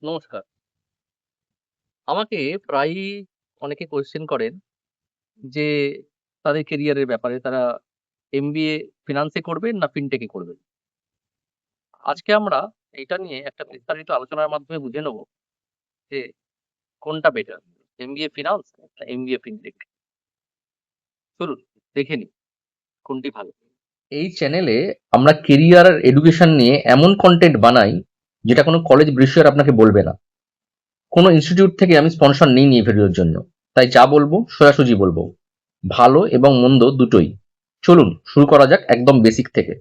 নমস্কার। আমাকে প্রায়ই অনেকে কোয়েশ্চেন করেন যে, তাদের কেরিয়ারের ব্যাপারে তারা এমবিএ ফিন্যান্স এ করবেন না ফিনটেক এ করবেন। আজকে আমরা এটা নিয়ে একটা বিস্তারিত আলোচনার মাধ্যমে বুঝে নেব যে কোনটা বেটার, এমবিএ ফিন্যান্স না এমবিএ ফিনটেক। চলুন দেখে নিই কোনটি ভালো। এই চ্যানেলে আমরা কেরিয়ার আর এডুকেশন নিয়ে এমন কনটেন্ট বানাই যেটা কোনো কলেজ ব্রোশিওর আপনাকে বলবে না। কোনো ইনস্টিটিউট থেকে আমি স্পন্সর নিইনি এই ভিডিওর জন্য। তাই যা বলবো সোজাসুজি বলবো। ভালো এবং মন্দ দুটোই। চলুন শুরু করা যাক একদম বেসিক থেকে।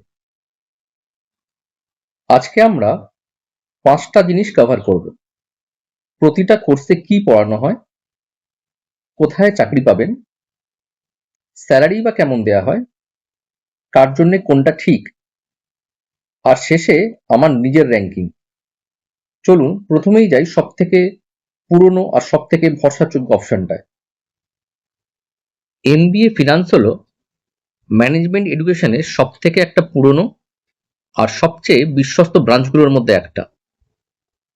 আজকে আমরা 5টা জিনিস কভার করব। প্রতিটা কোর্সে কি পড়ানো হয়, কোথায় চাকরি পাবেন, স্যালারি বা কেমন দেয়া হয়, কার জন্য কোনটা ঠিক, আর শেষে আমার নিজের র্যাঙ্কিং। চলুন প্রথমেই যাই সবথেকে পুরনো আর সবথেকে ভরসাযোগ্য অপশনটায়। এমবিএ ফিনান্স হলো ম্যানেজমেন্ট এডুকেশনের সবথেকে একটা পুরনো আর সবচেয়ে বিশ্বস্ত ব্রাঞ্চগুলোর মধ্যে একটা।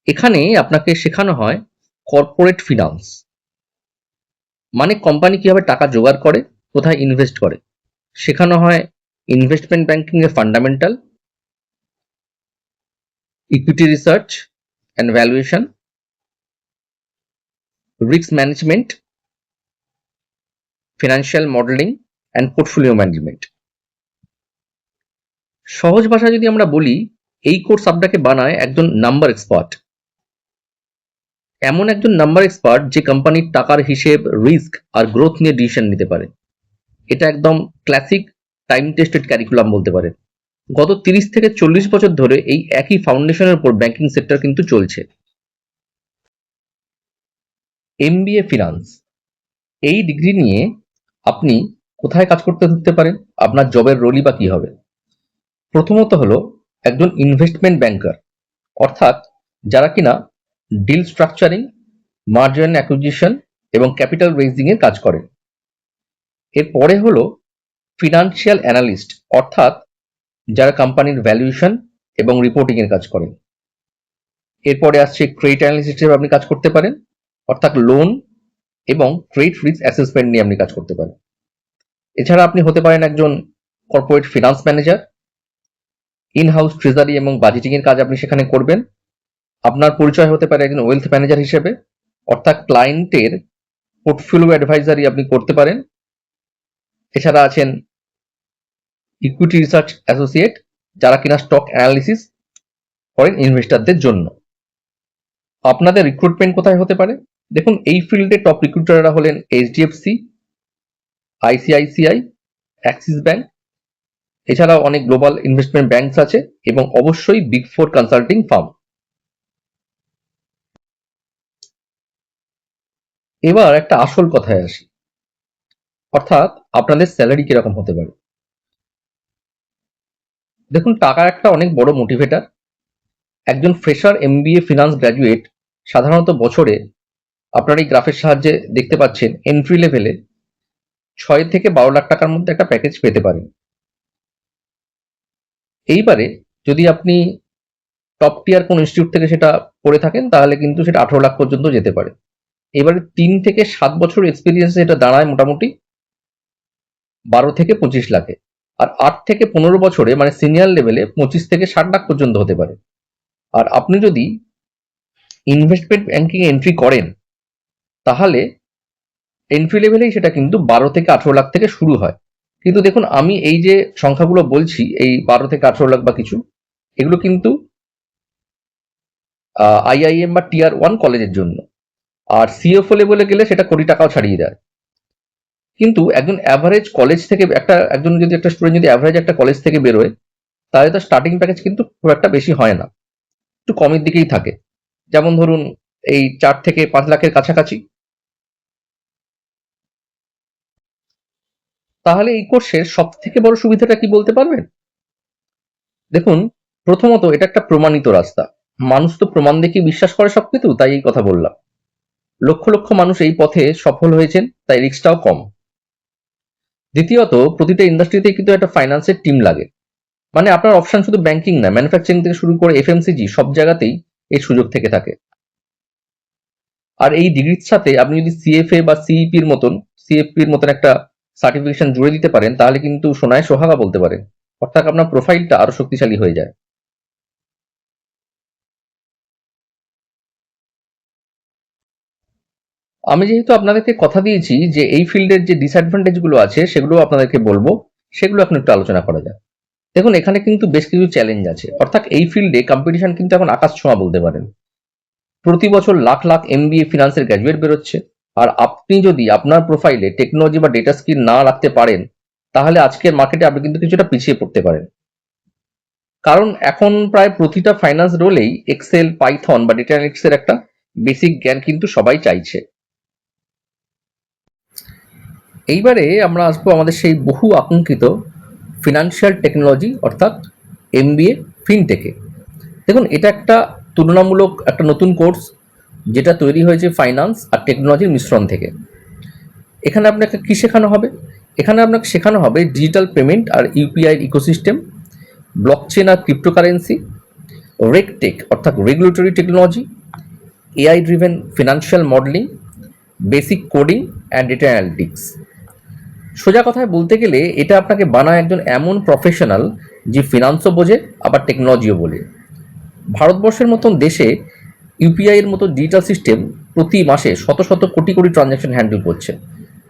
এখানে আপনাকে শেখানো হয় কর্পোরেট ফিনান্স, মানে কোম্পানি কিভাবে টাকা জোগাড় করে, কোথায় ইনভেস্ট করে। শেখানো হয় ইনভেস্টমেন্ট ব্যাংকিং এর fundamental, equity research and valuation, risk management, financial modelling and portfolio management. সহজ ভাষায় যদি আমরা বলি, এই কোর্স আপনাকে বানায় একজন নাম্বার এক্সপার্ট। এমন একজন নাম্বার এক্সপার্ট যে কোম্পানির টাকার হিসেব, রিস্ক আর গ্রোথ নিয়ে ডিসিশন নিতে পারে। এটা একদম ক্লাসিক টাইম টেস্টেড ক্যারিকুলাম বলতে পারেন। গত 30 থেকে 40 বছর ধরে এই একই ফাউন্ডেশনের উপর ব্যাংকিং সেক্টর কিন্তু চলছে। এমবিএ ফিনান্স, এই ডিগ্রি নিয়ে আপনি কোথায় কাজ করতে ঢুকতে পারেন, আপনার জবের রোলই বা কি হবে। প্রথমত হলো একজন ইনভেস্টমেন্ট ব্যাংকার, অর্থাৎ যারা কিনা ডিল স্ট্রাকচারিং, মার্জার অ্যাকুইজিশন এবং ক্যাপিটাল রেইজিং এর কাজ করেন। এরপরে হলো ফিনান্সিয়াল অ্যানালিস্ট, অর্থাৎ যারা কোম্পানির ভ্যালুয়েশন এবং রিপোর্টিং এর কাজ করেন। এরপরে আসছে ক্রেডিট অ্যানালিস্ট হিসেবে আপনি কাজ করতে পারেন, অর্থাৎ লোন এবং ক্রেডিট রিস্ক অ্যাসেসমেন্ট নিয়ে আপনি কাজ করতে পারেন। এছাড়া আপনি হতে পারেন একজন corporate finance manager, in house treasury এবং বাজেটিং এর কাজ আপনি সেখানে করবেন। আপনার পরিচয় হতে পারে একজন ওয়েলথ ম্যানেজার হিসেবে, অর্থাৎ ক্লায়েন্টের পোর্টফোলিও অ্যাডভাইজারি আপনি করতে পারেন। এছাড়া আছেন ইকুইটি রিসার্চ অ্যাসোসিয়েট, যারা কিনা স্টক অ্যানালিসিস করেন ইনভেস্টরদের জন্য। আপনাদের রিক্রুটমেন্ট কোথায় হতে পারে? দেখুন, এই ফিল্ডে টপ রিক্রুটাররা হলেন এইচডিএফসি, আইসিআইসিআই, অ্যাক্সিস ব্যাংক। এছাড়াও অনেক গ্লোবাল ইনভেস্টমেন্ট ব্যাংকস আছে এবং অবশ্যই বিগ ফোর কনসাল্টিং ফার্ম। এবার একটা আসল কথায় আসি, অর্থাৎ আপনাদের স্যালারি কিরকম হতে পারে। দেখুন, টাকা একটা অনেক বড় মোটিভেটার। একজন ফ্রেশার এমবিএ ফিনান্স গ্র্যাজুয়েট সাধারণত বছরে, আপনার এই গ্রাফের সাহায্যে দেখতে পাচ্ছেন, এন্ট্রি লেভেলে 6 থেকে 12 লাখ টাকার মধ্যে একটা প্যাকেজ পেতে পারেন। এইবারে যদি আপনি টপ টিয়ার কোন ইনস্টিটিউট থেকে সেটা করে থাকেন, তাহলে কিন্তু সেটা 18 লাখ পর্যন্ত যেতে পারে। এবারে 3 থেকে 7 বছর এক্সপিরিয়েন্স এটা দাঁড়ায় মোটামুটি 12 থেকে 25 লাখে। আর 8 থেকে 15 বছরে মানে সিনিয়র লেভেলে 25 থেকে 60 লাখ পর্যন্ত হতে পারে। আর আপনি যদি ইনভেস্টমেন্ট ব্যাংকিং এন্ট্রি করেন, তাহলে এন্ট্রি লেভেলেই সেটা কিন্তু 12 থেকে 18 লাখ থেকে শুরু হয়। কিন্তু দেখুন, আমি এই যে সংখ্যাগুলো বলছি, এই 12 থেকে 18 লাখ বা কিছু, এগুলো কিন্তু আইআইএম বা টিয়ার 1 কলেজের জন্য। আর সিএফও লেভেলে গেলে সেটা কোটি টাকাও ছাড়িয়ে দেয়। কিন্তু একজন অ্যাভারেজ কলেজ থেকে একজন যদি একটা স্টুডেন্ট যদি অ্যাভারেজ একটা কলেজ থেকে বেরোয়, তাহলে তার স্টার্টিং প্যাকেজ কিন্তু খুব একটা বেশি হয় না, একটু কমের দিকেই থাকে। যেমন ধরুন, এই 4 থেকে 5 লাখের কাছাকাছি। তাহলে এই কোর্সের সব থেকে বড় সুবিধাটা কি বলতে পারবেন? দেখুন, প্রথমত এটা একটা প্রমাণিত রাস্তা। মানুষ তো প্রমাণ দেখে বিশ্বাস করে সবকিছু, তাই এই কথা বললাম। লক্ষ লক্ষ মানুষ এই পথে সফল হয়েছেন, তাই রিস্কটাও কম। দ্বিতীয়ত, প্রতিটা ইন্ডাস্ট্রিতে কিন্তু একটা ফাইন্যান্সের টিম লাগে। মানে আপনার অপশন শুধু ব্যাংকিং না, ম্যানুফ্যাকচারিং থেকে শুরু করে এফএমসিজি সব জায়গাতেই এই সুযোগ থেকে থাকে। আর এই ডিগ্রির সাথে আপনি যদি সিএফএ বা সিএফপির মতন একটা সার্টিফিকেশন জুড়ে দিতে পারেন, তাহলে কিন্তু সোনায় সোহাগা বলতে পারেন। অর্থাৎ আপনার প্রোফাইলটা আরো শক্তিশালী হয়ে যায়। আমি যেহেতু আপনাদেরকে কথা দিয়েছি যে এই ফিল্ডের যে ডিসঅ্যাডভান্টেজ গুলো আছে সেগুলো আপনাদেরকে বলবো, সেগুলো এখন একটু আলোচনা করা যায়। দেখুন, এখানে কিন্তু বেশ কিছু চ্যালেঞ্জ আছে। অর্থাৎ এই ফিল্ডে কম্পিটিশন কিন্তু এখন আকাশ ছোঁয়া বলতে পারেন। প্রতি বছর লাখ লাখ এমবিএ ফিনান্সের গ্র্যাজুয়েট বেরোচ্ছে। আর আপনি যদি আপনার প্রোফাইলে টেকনোলজি বা ডেটা স্কিল না রাখতে পারেন, তাহলে আজকের মার্কেটে আপনি কিন্তু কিছুটা পিছিয়ে পড়তে পারেন। কারণ এখন প্রায় প্রতিটা ফাইন্যান্স রোলেই এক্সেল, পাইথন বা ডেটা অ্যানালিটিক্স এর একটা বেসিক জ্ঞান কিন্তু সবাই চাইছে। এইবারে আমরা আসবো আমাদের সেই বহু আকাঙ্ক্ষিত ফিনান্সিয়াল টেকনোলজি অর্থাৎ এমবিএ ফিনটেকে। দেখুন, এটা একটা তুলনামূলক একটা নতুন কোর্স, যেটা তৈরি হয়েছে ফাইন্যান্স আর টেকনোলজির মিশ্রণ থেকে। এখানে আপনাকে কি শেখানো হবে? এখানে আপনাকে শেখানো হবে ডিজিটাল পেমেন্ট আর ইউপিআই ইকোসিস্টেম, ব্লকচেন আর ক্রিপ্টোকারেন্সি, রেগটেক অর্থাৎ regulatory technology, AI driven financial modelling, basic coding and data analytics. সোজা কথায় বলতে গেলে এটা আপনাকে বানায় একজন এমন প্রফেশনাল যে ফিনান্সও বোঝে আবার টেকনোলজিও বলে। ভারতবর্ষের মতন দেশে ইউপিআই এর মতো ডিজিটাল সিস্টেম প্রতি মাসে শত শত কোটি কোটি ট্রানজ্যাকশন হ্যান্ডেল করছে।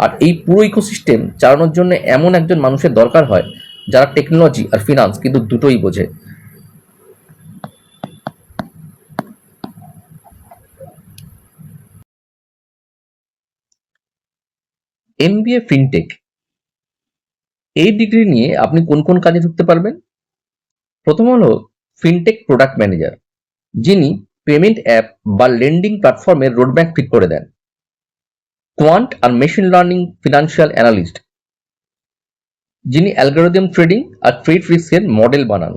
আর এই পুরো ইকোসিস্টেম চালানোর জন্য এমন একজন মানুষের দরকার হয় যারা টেকনোলজি আর ফিনান্স কিন্তু দুটোই বোঝে। এমবিএ ফিনটেক, এই ডিগ্রি নিয়ে আপনি কোন কোন কাজে ঢুকতে পারবেন? প্রথম হলো ফিনটেক প্রোডাক্ট ম্যানেজার, যিনি পেমেন্ট অ্যাপ বা লেন্ডিং প্ল্যাটফর্মের রোডম্যাপ ঠিক করে দেন। কোয়ান্ট আর মেশিন লার্নিং ফিনান্সিয়াল অ্যানালিস্ট, যিনি অ্যালগোরিদম ট্রেডিং আর ট্রেড রিস্কের মডেল বানান।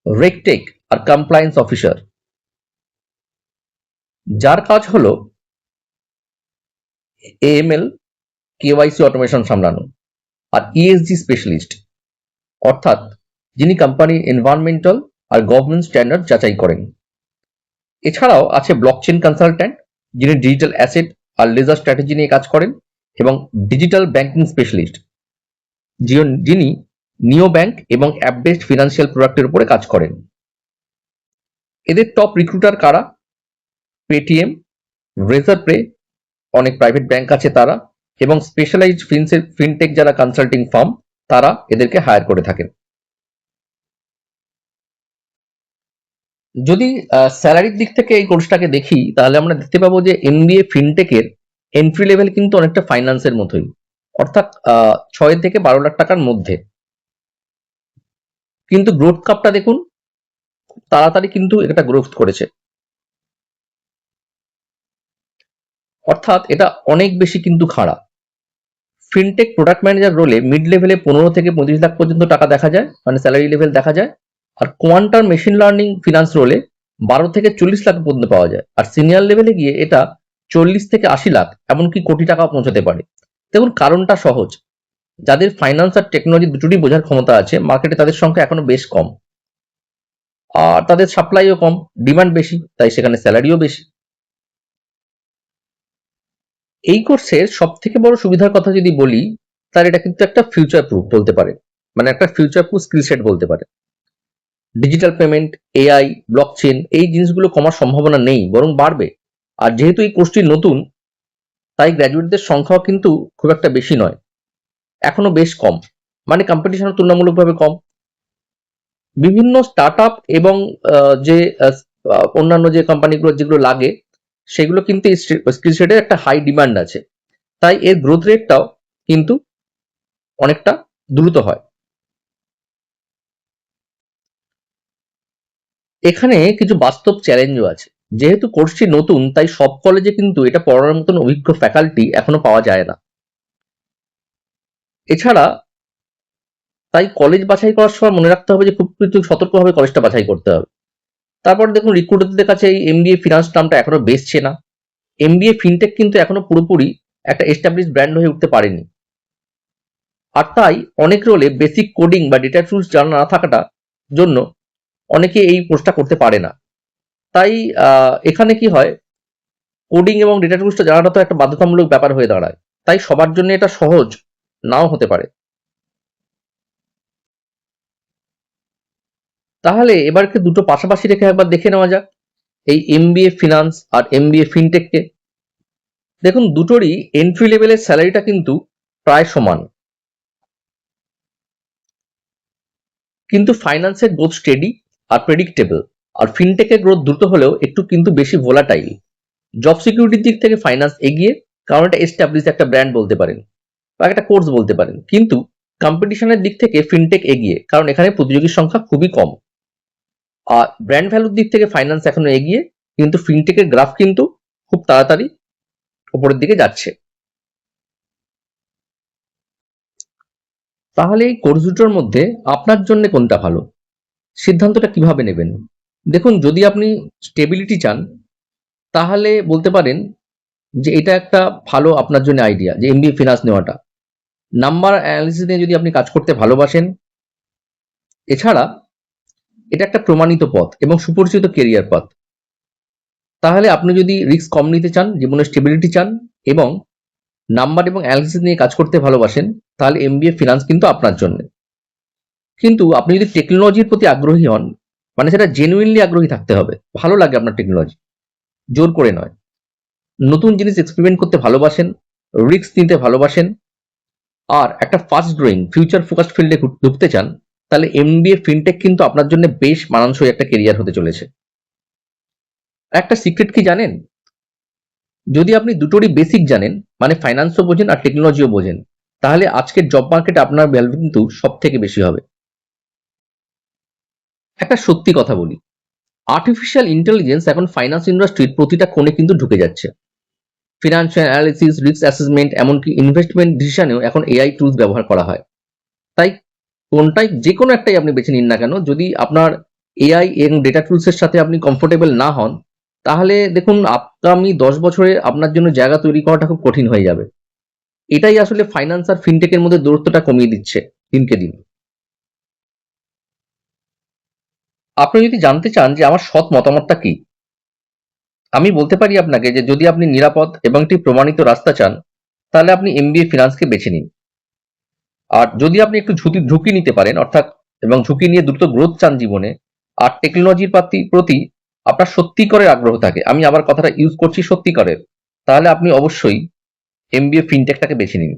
রেগটেক আর কমপ্লায়েন্স অফিসার, যার কাজ হলো এএমএল, কেওয়াইসি অটোমেশন সামলানো। আর ইএসজি স্পেশালিস্ট, অর্থাৎ যিনি কোম্পানির এনভায়রনমেন্টাল আর গভর্নমেন্ট স্ট্যান্ডার্ড যাচাই করেন। এছাড়াও আছে ব্লকচেন কনসালট্যান্ট, যিনি ডিজিটাল অ্যাসেট আর লেজার স্ট্র্যাটেজি নিয়ে কাজ করেন, এবং ডিজিটাল ব্যাংকিং স্পেশালিস্ট, যিনি নিও ব্যাংক এবং অ্যাপ বেসড ফিনান্সিয়াল প্রোডাক্টের উপরে কাজ করেন। এদের টপ রিক্রুটার কারা? পেটিএম, রেজার পে, অনেক প্রাইভেট ব্যাংক আছে তারা, এবং স্পেশালাইজড ফিনটেক যারা কনসাল্টিং ফার্ম, তারা এদেরকে হায়ার করে থাকেন। যদি স্যালারির দিক থেকে এই কোর্সটাকে দেখি, তাহলে আমরা দেখতে পাবো যে এমবিএ ফিনটেকের এন্ট্রি লেভেল কিন্তু অনেকটা ফাইন্যান্সের মতোই, অর্থাৎ 6 থেকে 12 লাখ টাকার মধ্যে। কিন্তু গ্রোথ কাপটা দেখুন, তাড়াতাড়ি কিন্তু এটা গ্রোথ করেছে। অর্থাৎ এটা অনেক বেশি কিন্তু খাড়া। ফিনটেক প্রোডাক্ট ম্যানেজার রোলে মিড লেভেলে 15 থেকে 25 লাখ পর্যন্ত টাকা দেখা যায়, মানে স্যালারি লেভেল দেখা যায়। আর কোয়ান্টার মেশিন লার্নিং ফিনান্স রোলে 12 থেকে 40 লাখ পর্যন্ত পাওয়া যায়। আর সিনিয়র লেভেলে গিয়ে এটা 40 থেকে 80 লাখ, এমনকি কোটি টাকা পৌঁছাতে পারে। দেখুন, কারণটা সহজ। যাদের ফাইন্যান্স আর টেকনোলজি দুটোরই বোঝার ক্ষমতা আছে, মার্কেটে তাদের সংখ্যা এখনো বেশ কম। আর তাদের সাপ্লাইও কম, ডিমান্ড বেশি, তাই সেখানে স্যালারিও বেশি। এই কোর্সের সব থেকে বড় সুবিধার কথা যদি বলি, তাহলে এটা কিন্তু একটা ফিউচার প্রুফ বলতে পারে, মানে একটা ফিউচার প্রুফ স্কিল সেট বলতে পারে। ডিজিটাল পেমেন্ট, এআই, ব্লকচেন, এই জিনিসগুলো কমার সম্ভাবনা নেই, বরং বাড়বে। আর যেহেতু এই কোর্সটি নতুন, তাই গ্র্যাজুয়েটদের সংখ্যাও কিন্তু খুব একটা বেশি নয়, এখনো বেশ কম, মানে কম্পিটিশন তুলনামূলকভাবে কম। বিভিন্ন স্টার্ট আপ এবং যে অন্যান্য যে কোম্পানিগুলো যেগুলো লাগে, সেগুলো কিন্তু এই স্কিল সেটের একটা হাই ডিমান্ড আছে, তাই এর গ্রোথ রেটটাও কিন্তু অনেকটা দ্রুত হয়। এখানে কিছু বাস্তব চ্যালেঞ্জও আছে। যেহেতু কোর্সটি নতুন, তাই সব কলেজে কিন্তু এটা পড়ানোর মতন অভিজ্ঞ ফ্যাকাল্টি এখনো পাওয়া যায় না। এছাড়া তাই কলেজ বাছাই করার সময় মনে রাখতে হবে যে খুব কিন্তু সতর্কভাবে কলেজটা বাছাই করতে হবে। তারপর দেখুন, রিক্রুটারদের কাছে এই এমবিএ ফিনান্স টার্মটা এখনো বেসছে না। এমবিএ ফিনটেক কিন্তু এখনো পুরোপুরি একটা এস্টাবলিশ ব্র্যান্ড হয়ে উঠতে পারেনি। আর তাই অনেক রোলে বেসিক কোডিং বা ডেটা টুলস জানা না থাকাটা জন্য অনেকে এই কোর্সটা করতে পারে না। তাই এখানে কি হয়, কোডিং এবং ডেটা টুলসটা জানাটা তো একটা বাধ্যতামূলক ব্যাপার হয়ে দাঁড়ায়। তাই সবার জন্য এটা সহজ নাও হতে পারে। তাহলে এবারকে দুটো পাশাপাশি রেখে একবার দেখে নেওয়া যাক, এই এমবিএ ফিনান্স আর এমবিএ ফিনটেককে। দেখুন, দুটোরই এন্ট্রি লেভেলের স্যালারিটা কিন্তু প্রায় সমান, কিন্তু ফাইন্যান্সের গ্রোথ স্টেডি আর প্রেডিক্টেবল, আর ফিনটেকের গ্রোথ দ্রুত হলেও একটু কিন্তু বেশি ভোলাটাইল। জব সিকিউরিটির দিক থেকে ফাইন্যান্স এগিয়ে, কারণ এটা এস্টাবলিশ একটা ব্র্যান্ড বলতে পারেন বা একটা কোর্স বলতে পারেন, কিন্তু কম্পিটিশনের দিক থেকে ফিনটেক এগিয়ে, কারণ এখানে প্রতিযোগীর সংখ্যা খুবই কম। আর ব্র্যান্ড ভ্যালুর দিক থেকে ফাইন্যান্স এখনো এগিয়ে, কিন্তু ফিনটেকের গ্রাফ কিন্তু খুব তাড়াতাড়ি উপরের দিকে যাচ্ছে। তাহলে এই কোর্স দুটোর মধ্যে আপনার জন্য কোনটা ভালো, সিদ্ধান্তটা কিভাবে নেবেন? দেখুন, যদি আপনি স্টেবিলিটি চান তাহলে বলতে পারেন যে এটা একটা ভালো আপনার জন্য আইডিয়া, যে এমবিএ ফিনান্স নেওয়াটা। নাম্বার অ্যানালিসিস নিয়ে যদি আপনি কাজ করতে ভালোবাসেন, এছাড়া এটা একটা প্রমাণিত পথ এবং সুপরিচিত কেরিয়ার পথ। তাহলে আপনি যদি রিস্ক কম নিতে চান, জীবনে স্টেবিলিটি চান এবং নাম্বার এবং অ্যানালিসিস নিয়ে কাজ করতে ভালোবাসেন, তাহলে এমবিএ ফিনান্স কিন্তু আপনার জন্য। কিন্তু আপনি যদি টেকনোলজির প্রতি আগ্রহী হন, মানে সেটা জেনুইনলি আগ্রহী থাকতে হবে, ভালো লাগে আপনার টেকনোলজি, জোর করে নয়, নতুন জিনিস এক্সপেরিমেন্ট করতে ভালোবাসেন, রিস্ক নিতে ভালোবাসেন, আর একটা ফাস্ট গ্রোয়িং ফিউচার ফোকাসড ফিল্ডে ঢুকতে চান, তাহলে এমবিএ ফিনটেক কিন্তু আপনার জন্য বেশ মানানসই একটা কেরিয়ার হতে চলেছে। একটা সিক্রেট কি জানেন? যদি আপনি দুটোরই বেসিক জানেন, মানে ফাইন্যান্সও বোঝেন আর টেকনোলজিও বোঝেন, তাহলে আজকের জব মার্কেটে আপনার ভ্যালু কিন্তু সব থেকে বেশি হবে। একটা সত্যি কথা বলি, আর্টিফিশিয়াল ইন্টেলিজেন্স এখন ফাইন্যান্স ইন্ডাস্ট্রির প্রতিটা কোণে কিন্তু ঢুকে যাচ্ছে। ফিনান্সিয়াল অ্যানালিসিস, রিস্ক অ্যাসেসমেন্ট, এমনকি ইনভেস্টমেন্ট ডিসিশনেও এখন এআই টুলস ব্যবহার করা হয়। তাই কোনটাই, যে কোনো একটাই আপনি বেছে নিন না কেন, যদি আপনার এআই এবং ডেটা টুলসের সাথে আপনি কমফোর্টেবল না হন, তাহলে দেখুন আগামী 10 বছরে আপনার জন্য জায়গা তৈরি করাটা খুব কঠিন হয়ে যাবে। এটাই আসলে ফাইন্যান্স আর ফিনটেকের মধ্যে দূরত্বটা কমিয়ে দিচ্ছে দিনকে দিন। আপনি যদি জানতে চান যে আমার সৎ মতামতটা কি, আমি বলতে পারি আপনাকে যে যদি আপনি নিরাপদ এবং একটি প্রমাণিত রাস্তা চান, তাহলে আপনি এমবিএ ফিনান্সকে বেছে নিন। আর যদি আপনি একটু ঝুঁকি নিতে পারেন, অর্থাৎ এবং ঝুঁকি নিয়ে দ্রুত গ্রোথ চান জীবনে, আর টেকনোলজির প্রতি আপনার সত্যিকারের আগ্রহ থাকে, আমি আবার কথাটা ইউজ করছি সত্যিকারের, তাহলে আপনি অবশ্যই এমবিএ ফিনটেকটাকে বেছে নিন।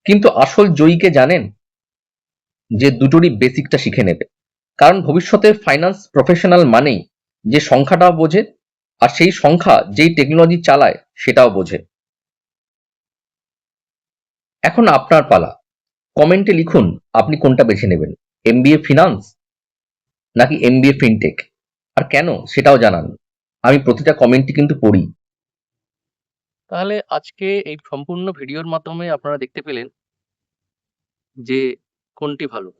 কিন্তু আসল জয়ীকে জানেন, যে দুটোরই বেসিকটা শিখে নেবে। কারণ ভবিষ্যতে ফাইন্যান্স প্রফেশনাল মানেই যে সংখ্যাটাও বোঝে, আর সেই সংখ্যা যেই টেকনোলজি চালায় সেটাও বোঝে। এখন আপনার পালা, কমেন্টে লিখুন আপনি কোনটা বেছে নেবেন, এমবিএ ফিনান্স নাকি এমবিএ ফিনটেক, আর কেন সেটাও জানান। আমি প্রতিটা কমেন্টই কিন্তু পড়ি। তাহলে আজকে এই সম্পূর্ণ ভিডিওর মাধ্যমে আপনারা দেখতে পেলেন যে কোনটি ভালো,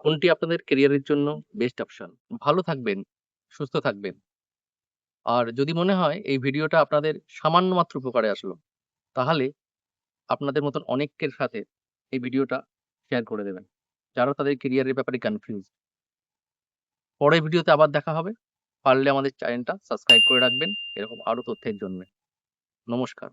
কোনটি আপনাদের কেরিয়ারের জন্য বেস্ট অপশন। ভালো থাকবেন, সুস্থ থাকবেন। আর যদি মনে হয় এই ভিডিওটা আপনাদের সামান্য মাত্র উপকারে আসলো, তাহলে আপনাদের মতন অনেকের সাথে এই ভিডিওটা শেয়ার করে দেবেন, যারা তাদের কেরিয়ারের ব্যাপারে কনফিউজ। পরের ভিডিওতে আবার দেখা হবে। পারলে আমাদের চ্যানেলটা সাবস্ক্রাইব করে রাখবেন এরকম আরো তথ্যের জন্য। নমস্কার।